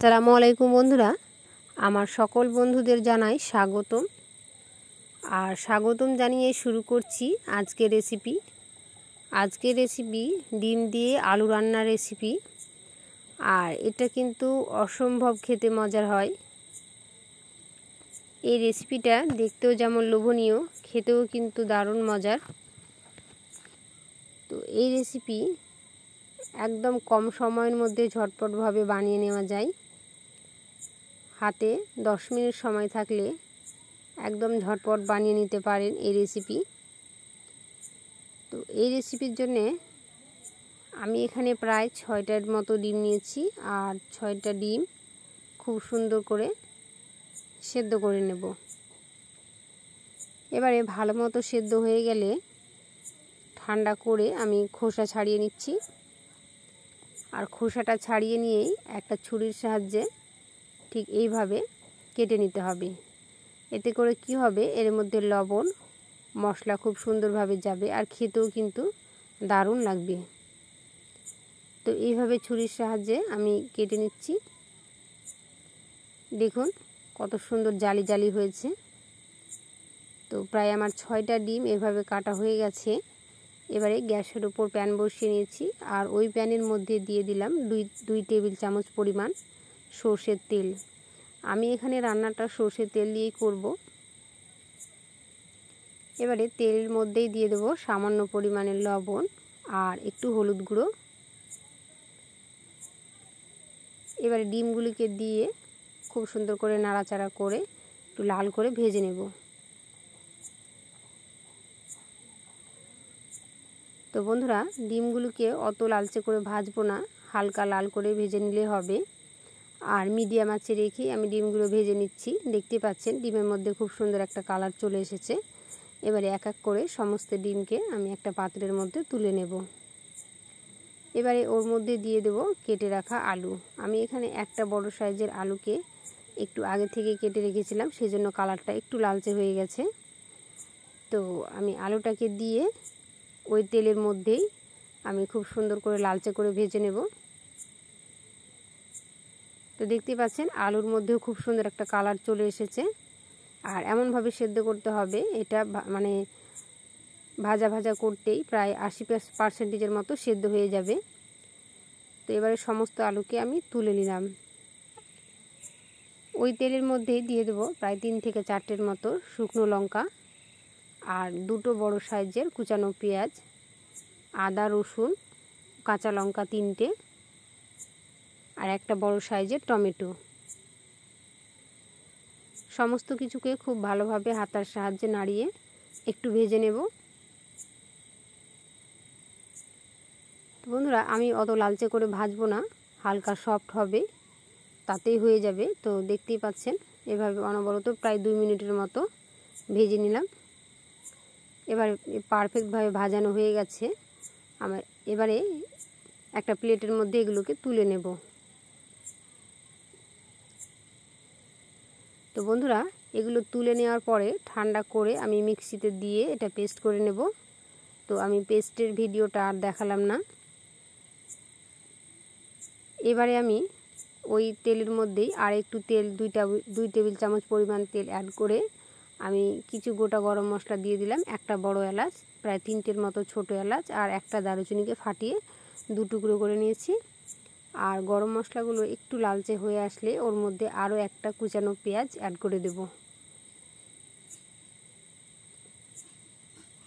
আসসালামু আলাইকুম বন্ধুরা, আমার সকল বন্ধুদের জানাই স্বাগতম। আর স্বাগতম জানিয়ে শুরু করছি আজকের রেসিপি। আজকের রেসিপি ডিম দিয়ে আলু রান্নার রেসিপি। আর এটা কিন্তু অসম্ভব খেতে মজার হয়। এই রেসিপিটা দেখতেও যেমন লোভনীয়, খেতেও কিন্তু দারুণ মজার। তো এই রেসিপি একদম কম সময়ের মধ্যে ঝটপটভাবে বানিয়ে নেওয়া যায়। হাতে 10 মিনিট সময় থাকলে একদম ঝটপট বানিয়ে নিতে পারেন এই রেসিপি। তো এই রেসিপির জন্যে আমি এখানে প্রায় 6টার মতো ডিম নিয়েছি। আর 6টা ডিম খুব সুন্দর করে সেদ্ধ করে নেব। এবারে ভালো মতো সেদ্ধ হয়ে গেলে ঠান্ডা করে আমি খোসা ছাড়িয়ে নিচ্ছি। আর খোসাটা ছাড়িয়ে নিয়েই একটা ছুরির সাহায্যে ঠিক এইভাবে কেটে নিতে হবে। এতে করে কি হবে, এর মধ্যে লবণ মশলা খুব সুন্দরভাবে যাবে আর খেতেও কিন্তু দারুণ লাগবে। তো এইভাবে ছুরির সাহায্যে আমি কেটে নিচ্ছি। দেখুন কত সুন্দর জালি জালি হয়েছে। তো প্রায় আমার 6টা ডিম এভাবে কাটা হয়ে গেছে। এবারে গ্যাসের উপর প্যান বসিয়ে নিয়েছি। আর ওই প্যানের মধ্যে দিয়ে দিলাম 2 টেবিল চামচ পরিমাণ সর্ষের তেল। আমি এখানে রান্নাটা সর্ষের তেল দিয়েই করব। এবারে তেলের মধ্যেই দিয়ে দেব সামান্য পরিমাণের লবণ আর একটু হলুদ গুঁড়ো। এবারে ডিমগুলিকে দিয়ে খুব সুন্দর করে নাড়াচাড়া করে একটু লাল করে ভেজে নেব। তো বন্ধুরা, ডিমগুলোকে অত লালচে করে ভাজবো না, হালকা লাল করে ভেজে নিলে হবে। আর মিডিয়াম আঁচে রেখে আমি ডিমগুলো ভেজে নিচ্ছি। দেখতে পাচ্ছেন ডিমের মধ্যে খুব সুন্দর একটা কালার চলে এসেছে। এবারে এক এক করে সমস্ত ডিমকে আমি একটা পাত্রের মধ্যে তুলে নেব। এবারে ওর মধ্যে দিয়ে দেব কেটে রাখা আলু। আমি এখানে একটা বড় সাইজের আলুকে একটু আগে থেকে কেটে রেখেছিলাম, সেজন্য কালারটা একটু লালচে হয়ে গেছে। তো আমি আলুটাকে দিয়ে ওই তেলের মধ্যেই আমি খুব সুন্দর করে লালচে করে ভেজে নেব। তো দেখতে পাচ্ছেন আলুর মধ্যেও খুব সুন্দর একটা কালার চলে এসেছে। আর এমনভাবে সেদ্ধ করতে হবে, এটা মানে ভাজা ভাজা করতেই প্রায় 80% মতো সেদ্ধ হয়ে যাবে। তো এবারে সমস্ত আলুকে আমি তুলে নিলাম। ওই তেলের মধ্যেই দিয়ে দেবো প্রায় 3 থেকে 4টের মতো শুকনো লঙ্কা আর 2টো বড় সাইজের কুচানো পেঁয়াজ, আদা রসুন কাঁচা লঙ্কা 3টে আর একটা বড় সাইজের টমেটো। সমস্ত কিছুকে খুব ভালোভাবে হাতার সাহায্যে নাড়িয়ে একটু ভেজে নেব। বন্ধুরা, আমি অত লালচে করে ভাজবো না, হালকা সফট হবে তাতেই হয়ে যাবে। তো দেখতেই পাচ্ছেন এভাবে অনবরত প্রায় 2 মিনিটের মতো ভেজে নিলাম। এবারে পারফেক্টভাবে ভাজানো হয়ে গেছে আমার। এবারে একটা প্লেটের মধ্যে এগুলোকে তুলে নেব। তো বন্ধুরা, এগুলো তুলে নেওয়ার পরে ঠান্ডা করে আমি মিক্সিতে দিয়ে এটা পেস্ট করে নেব। তো আমি পেস্টের ভিডিওটা আর দেখালাম না। এবারে আমি ওই তেলের মধ্যেই আর একটু তেল 2 টেবিল চামচ পরিমাণ তেল অ্যাড করে আমি কিছু গোটা গরম মশলা দিয়ে দিলাম। একটা বড় এলাচ, প্রায় 3টের মতো ছোট এলাচ আর একটা দারুচিনিকে ফাটিয়ে 2 টুকরো করে নিয়েছি। আর গরম মশলাগুলো একটু লালচে হয়ে আসলে ওর মধ্যে আরও একটা কুচানো পেঁয়াজ অ্যাড করে দেব।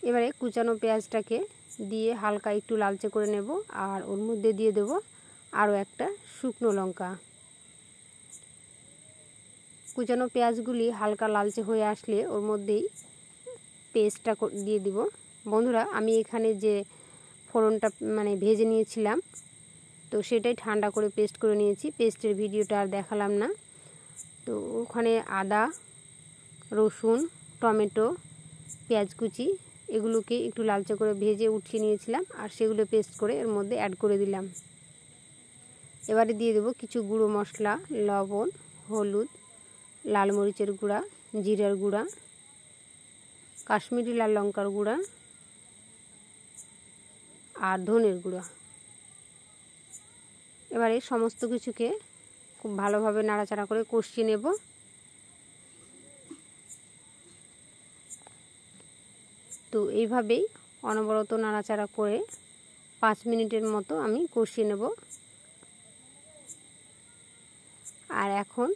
এবারে কুচানো পেঁয়াজটাকে দিয়ে হালকা একটু লালচে করে নেব। আর ওর মধ্যে দিয়ে দেব আরও একটা শুকনো লঙ্কা। কুচানো পেঁয়াজগুলি হালকা লালচে হয়ে আসলে ওর মধ্যেই পেস্টটা দিয়ে দিব। বন্ধুরা, আমি এখানে যে ফোড়নটা মানে ভেজে নিয়েছিলাম, তো সেটাই ঠান্ডা করে পেস্ট করে নিয়েছি। পেস্টের ভিডিওটা আর দেখালাম না। তো ওখানে আদা রসুন টমেটো পেঁয়াজ কুচি এগুলোকে একটু লালচে করে ভেজে উঠিয়ে নিয়েছিলাম আর সেগুলো পেস্ট করে এর মধ্যে অ্যাড করে দিলাম। এবারে দিয়ে দেবো কিছু গুঁড়ো মশলা, লবণ হলুদ লাল মরিচের গুঁড়া জিরার গুঁড়া কাশ্মীরি লাল লঙ্কার গুঁড়া আর ধনের গুঁড়া। এবারে সমস্ত কিছুকে খুব ভালোভাবে নাড়াচাড়া করে কষিয়ে নেব। তো এইভাবেই অনবরত নাড়াচাড়া করে 5 মিনিটের মতো আমি কষিয়ে নেব। আর এখন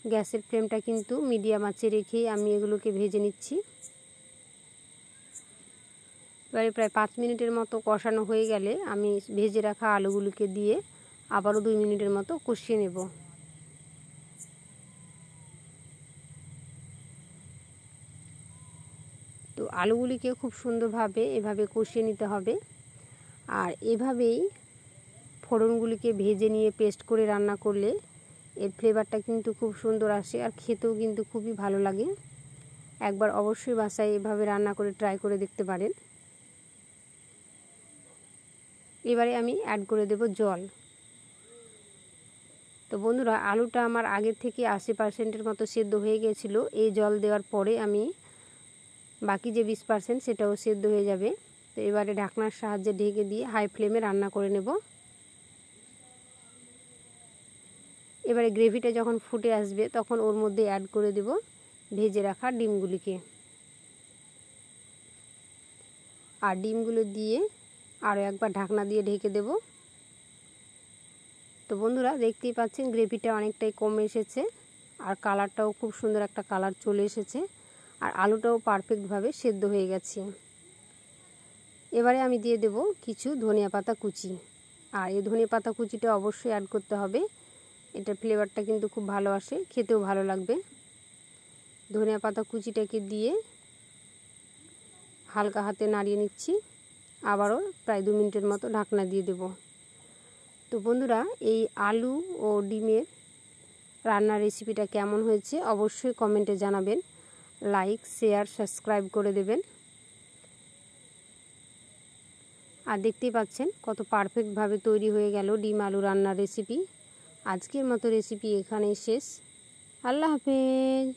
গ্যাসের ফ্লেমটা কিন্তু মিডিয়াম আঁচে রেখেই আমি এগুলোকে ভেজে নিচ্ছি। এবারে প্রায় 5 মিনিটের মতো কষানো হয়ে গেলে আমি ভেজে রাখা আলুগুলোকে দিয়ে আবারও 2 মিনিটের মতো কষিয়ে নেব। তো আলুগুলিকে খুব সুন্দরভাবে এভাবে কষিয়ে নিতে হবে। আর এভাবেই ফোড়নগুলিকে ভেজে নিয়ে পেস্ট করে রান্না করলে এর ফ্লেভারটা কিন্তু খুব সুন্দর আসে আর খেতেও কিন্তু খুবই ভালো লাগে। একবার অবশ্যই বাসায় এভাবে রান্না করে ট্রাই করে দেখতে পারেন। এবারে আমি অ্যাড করে দেব জল। তো বন্ধুরা, আলুটা আমার আগের থেকে 80% মতো সেদ্ধ হয়ে গিয়েছিল। এই জল দেওয়ার পরে আমি বাকি যে 20% সেটাও সেদ্ধ হয়ে যাবে। তো এবারে ঢাকনার সাহায্যে ঢেকে দিয়ে হাই ফ্লেমে রান্না করে নেব। এবারে গ্রেভিটা যখন ফুটে আসবে তখন ওর মধ্যে অ্যাড করে দেব ভেজে রাখা ডিমগুলিকে। আর ডিমগুলো দিয়ে আরও একবার ঢাকনা দিয়ে ঢেকে দেব। তো বন্ধুরা, দেখতেই পাচ্ছেন গ্রেভিটা অনেকটাই কমে এসেছে আর কালারটাও খুব সুন্দর একটা কালার চলে এসেছে আর আলুটাও পারফেক্টভাবে সেদ্ধ হয়ে গেছে। এবারে আমি দিয়ে দেব কিছু ধনিয়া পাতা কুচি। আর এই ধনিয়া পাতা কুচিটা অবশ্যই অ্যাড করতে হবে। এটার ফ্লেভারটা কিন্তু খুব ভালো আসে, খেতেও ভালো লাগবে। ধনিয়া পাতা কুচিটাকে দিয়ে হালকা হাতে নাড়িয়ে নিচ্ছি। আবারও প্রায় 2 মিনিটের মতো ঢাকনা দিয়ে দেব। তো বন্ধুরা, এই আলু ও ডিমের রান্নার রেসিপিটা কেমন হয়েছে অবশ্যই কমেন্টে জানাবেন। লাইক, শেয়ার, সাবস্ক্রাইব করে দেবেন। আর দেখতেই পাচ্ছেন কত পারফেক্টভাবে তৈরি হয়ে গেল ডিম আলু রান্নার রেসিপি। আজকের মতো রেসিপি এখানেই শেষ। আল্লাহ হাফেজ।